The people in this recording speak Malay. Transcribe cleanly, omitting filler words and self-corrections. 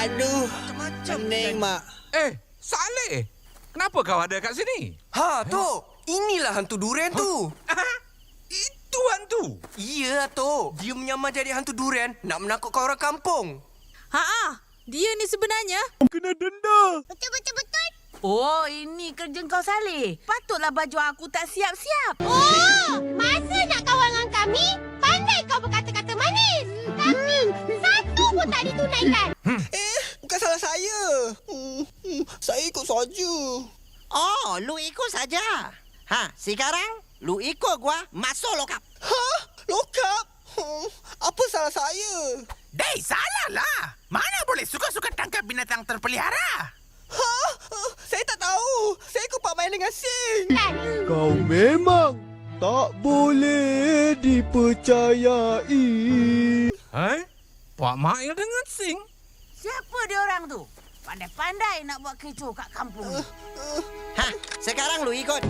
Aduh, Macam-macam pening, Mak. Saleh, kenapa kau ada kat sini? Ha, Tok. Inilah hantu durian tu. Itu hantu. Iya, Tok. Dia menyamar jadi hantu durian nak menakutkan orang kampung. Dia ni sebenarnya. Kena denda. Betul-betul. Oh, ini kerja kau Saleh. Patutlah baju aku tak siap-siap. Oh, masa nak kawan dengan kami, pandai kau berkata-kata manis. Tapi satu pun tak ditunaikan. Bukan salah saya. Saya ikut saja. Oh, lu ikut saja. Sekarang lu ikut gua masuk lokap. Lokap? Apa salah saya? Dei, salah lah. Mana boleh suka-suka tangkap binatang terpelihara? Saya tak tahu. Saya ikut Pak main dengan Sing. Kau memang tak boleh dipercayai. Pak Mail dengan Sing. Siapa dia orang tu? Pandai-pandai nak buat kecoh kat kampung ni. Sekarang lu ikut.